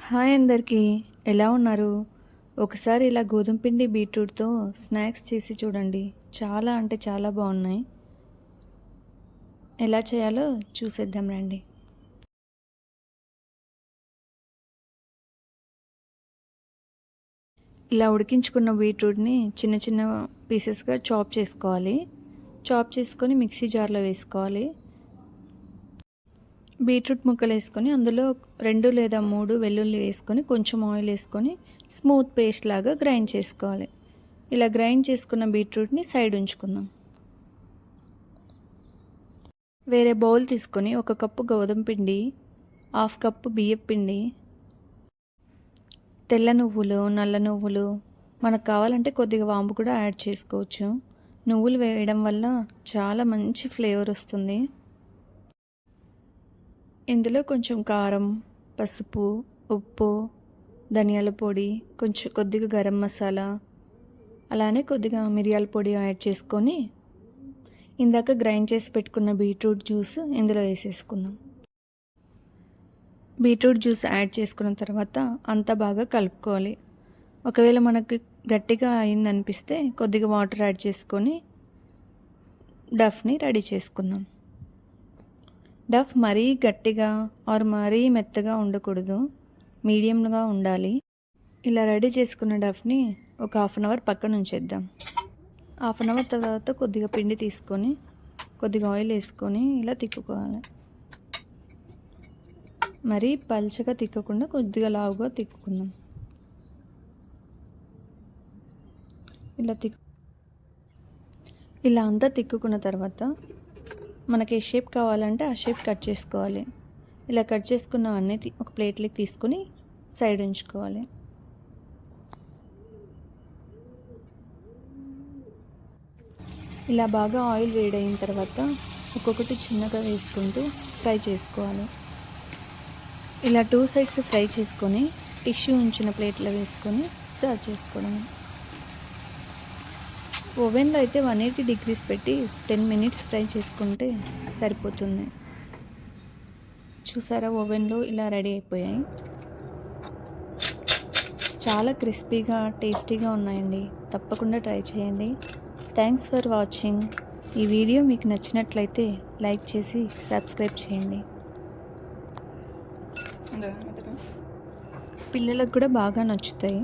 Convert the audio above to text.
Hi అందరికీ, ఎలా ఉన్నారు? ఒకసారి ఇలా గోధుమ పిండి బీట్రూట్తో స్నాక్స్ చేసి చూడండి. చాలా అంటే చాలా బాగున్నాయి. ఎలా చేయాలో చూసేద్దాం రండి. ఇలా ఉడికించుకున్న బీట్రూట్ని చిన్న చిన్న పీసెస్గా చాప్ చేసుకోవాలి. చాప్ చేసుకొని మిక్సీ జార్లో వేసుకోవాలి. బీట్రూట్ ముక్కలు వేసుకొని అందులో 2 లేదా 3 వెల్లుల్లి వేసుకొని కొంచెం ఆయిల్ వేసుకొని స్మూత్ పేస్ట్ లాగా గ్రైండ్ చేసుకోవాలి. ఇలా గ్రైండ్ చేసుకున్న బీట్రూట్ని సైడ్ ఉంచుకుందాం. వేరే బౌల్ తీసుకొని 1 కప్పు గోధుమ పిండి, 1/2 కప్పు బియ్యం పిండి, తెల్ల నువ్వులు, నల్ల నువ్వులు, మనకు కావాలంటే కొద్దిగా వాము కూడా యాడ్ చేసుకోవచ్చు. నువ్వులు వేయడం వల్ల చాలా మంచి ఫ్లేవర్ వస్తుంది. ఇందులో కొంచెం కారం, పసుపు, ఉప్పు, ధనియాల పొడి, కొద్దిగా గరం మసాలా, అలానే కొద్దిగా మిరియాల పొడి యాడ్ చేసుకొని ఇందాక గ్రైండ్ చేసి పెట్టుకున్న బీట్రూట్ జ్యూస్ ఇందులో వేసేసుకుందాం. బీట్రూట్ జ్యూస్ యాడ్ చేసుకున్న తర్వాత అంతా బాగా కలుపుకోవాలి. ఒకవేళ మనకి గట్టిగా అయిందనిపిస్తే కొద్దిగా వాటర్ యాడ్ చేసుకొని డఫ్ని రెడీ చేసుకుందాం. డఫ్ మరీ గట్టిగా మరీ మెత్తగా ఉండకూడదు, మీడియంగా ఉండాలి. ఇలా రెడీ చేసుకున్న డఫ్ని ఒక 1/2 అవర్ పక్కన ఉంచేద్దాం. 1/2 అవర్ తర్వాత కొద్దిగా పిండి తీసుకొని కొద్దిగా ఆయిల్ వేసుకొని ఇలా తిక్కుకోవాలి. మరీ పల్చగా తిక్కకుండా కొద్దిగా లావుగా తిక్కుకుందాం. ఇలా అంతా తిక్కుకున్న తర్వాత మనకి ఏ షేప్ కావాలంటే ఆ షేప్ కట్ చేసుకోవాలి. ఇలా కట్ చేసుకున్నవన్నీ ఒక ప్లేట్లోకి తీసుకొని సైడ్ ఉంచుకోవాలి. ఇలా బాగా ఆయిల్ వేడైన తర్వాత ఒక్కొక్కటి చిన్నగా వేసుకుంటూ ఫ్రై చేసుకోవాలి. ఇలా 2 సైడ్స్ ఫ్రై చేసుకొని టిష్యూ ఉంచిన ప్లేట్లో వేసుకొని సర్వ్ చేసుకోవడం. ఓవెన్లో అయితే 180 డిగ్రీస్ పెట్టి 10 మినిట్స్ ఫ్రై చేసుకుంటే సరిపోతుంది. చూసారా, ఓవెన్లో ఇలా రెడీ అయిపోయాయి. చాలా క్రిస్పీగా టేస్టీగా ఉన్నాయండి. తప్పకుండా ట్రై చేయండి. Thanks for watching. ఈ వీడియో మీకు నచ్చినట్లయితే లైక్ చేసి సబ్స్క్రైబ్ చేయండి. పిల్లలకు కూడా బాగా నచ్చుతాయి.